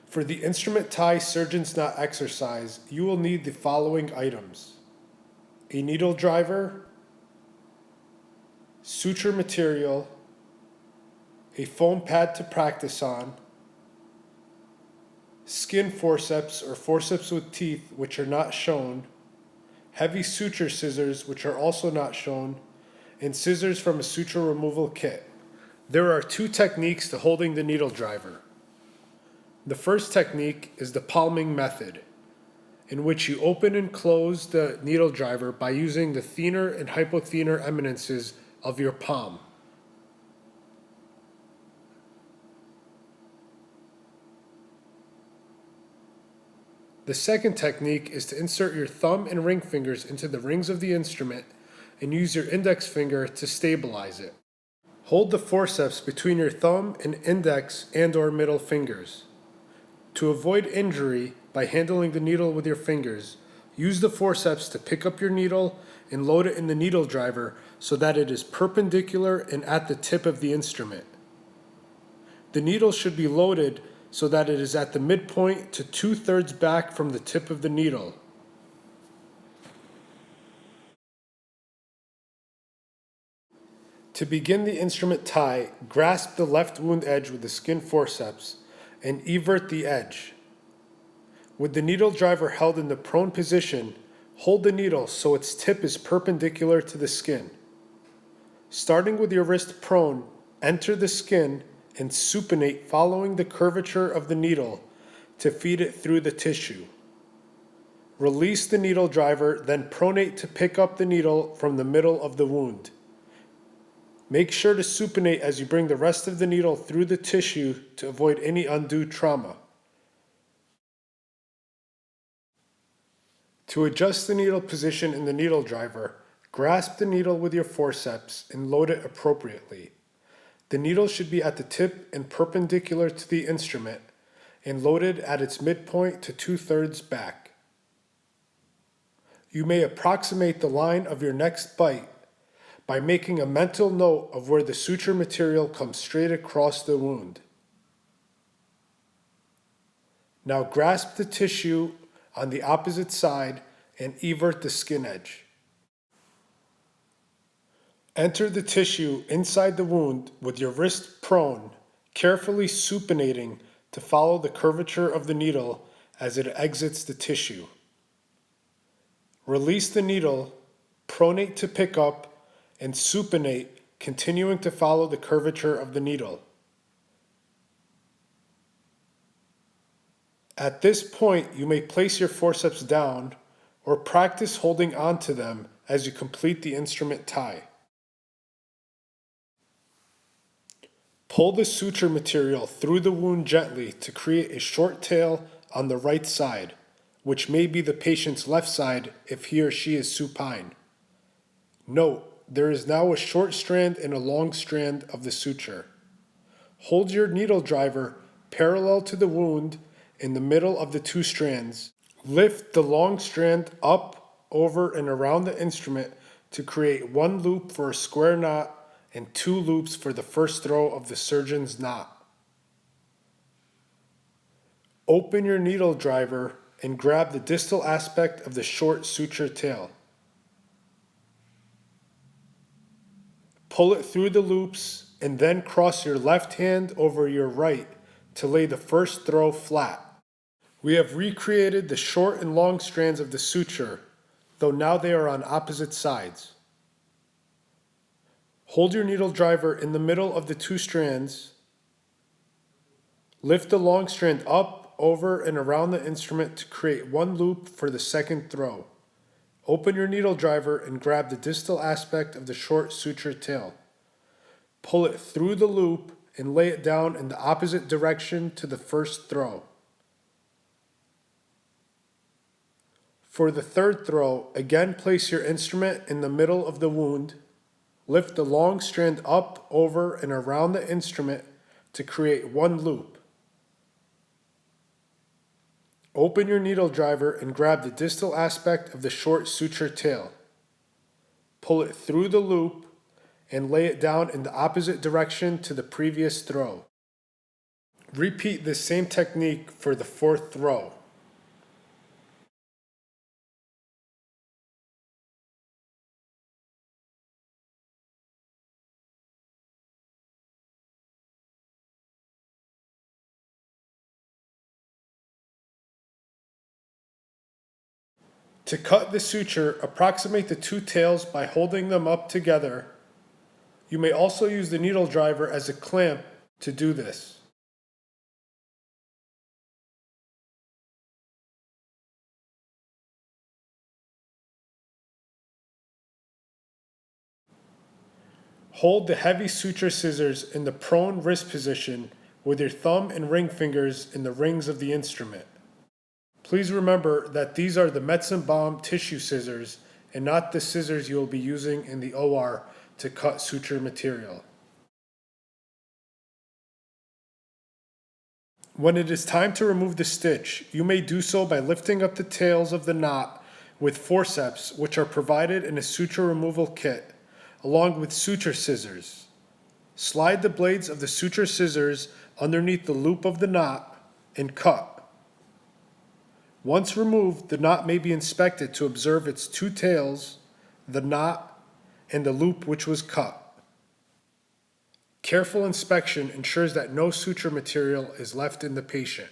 For the instrument tie surgeon's knot exercise, you will need the following items: a needle driver, suture material, a foam pad to practice on, skin forceps or forceps with teeth which are not shown, heavy suture scissors which are also not shown, and scissors from a suture removal kit. There are two techniques to holding the needle driver. The first technique is the palming method, in which you open and close the needle driver by using the thenar and hypothenar eminences of your palm. The second technique is to insert your thumb and ring fingers into the rings of the instrument and use your index finger to stabilize it. Hold the forceps between your thumb and index and/or middle fingers. To avoid injury by handling the needle with your fingers, use the forceps to pick up your needle and load it in the needle driver so that it is perpendicular and at the tip of the instrument. The needle should be loaded so that it is at the midpoint to 2/3 back from the tip of the needle. To begin the instrument tie, grasp the left wound edge with the skin forceps and evert the edge. With the needle driver held in the prone position, hold the needle so its tip is perpendicular to the skin. Starting with your wrist prone, enter the skin and supinate following the curvature of the needle to feed it through the tissue. Release the needle driver, then pronate to pick up the needle from the middle of the wound. Make sure to supinate as you bring the rest of the needle through the tissue to avoid any undue trauma. To adjust the needle position in the needle driver, grasp the needle with your forceps and load it appropriately. The needle should be at the tip and perpendicular to the instrument and loaded at its midpoint to 2/3 back. You may approximate the line of your next bite by making a mental note of where the suture material comes straight across the wound. Now grasp the tissue on the opposite side and evert the skin edge. Enter the tissue inside the wound with your wrist prone, carefully supinating to follow the curvature of the needle as it exits the tissue. Release the needle, pronate to pick up, and supinate, continuing to follow the curvature of the needle. At this point, you may place your forceps down or practice holding on to them as you complete the instrument tie. Pull the suture material through the wound gently to create a short tail on the right side, which may be the patient's left side if he or she is supine. Note, there is now a short strand and a long strand of the suture. Hold your needle driver parallel to the wound in the middle of the two strands. Lift the long strand up, over, and around the instrument to create one loop for a square knot and two loops for the first throw of the surgeon's knot. Open your needle driver and grab the distal aspect of the short suture tail. Pull it through the loops and then cross your left hand over your right to lay the first throw flat. We have recreated the short and long strands of the suture, though now they are on opposite sides. Hold your needle driver in the middle of the two strands. Lift the long strand up, over, and around the instrument to create one loop for the second throw. Open your needle driver and grab the distal aspect of the short suture tail. Pull it through the loop and lay it down in the opposite direction to the first throw. For the third throw, again place your instrument in the middle of the wound. Lift the long strand up, over, and around the instrument to create one loop. Open your needle driver and grab the distal aspect of the short suture tail. Pull it through the loop and lay it down in the opposite direction to the previous throw. Repeat this same technique for the fourth row. To cut the suture, approximate the two tails by holding them up together. You may also use the needle driver as a clamp to do this. Hold the heavy suture scissors in the prone wrist position with your thumb and ring fingers in the rings of the instrument. Please remember that these are the Metzenbaum tissue scissors and not the scissors you will be using in the OR to cut suture material. When it is time to remove the stitch, you may do so by lifting up the tails of the knot with forceps, which are provided in a suture removal kit, along with suture scissors. Slide the blades of the suture scissors underneath the loop of the knot and cut. Once removed, the knot may be inspected to observe its two tails, the knot, and the loop which was cut. Careful inspection ensures that no suture material is left in the patient.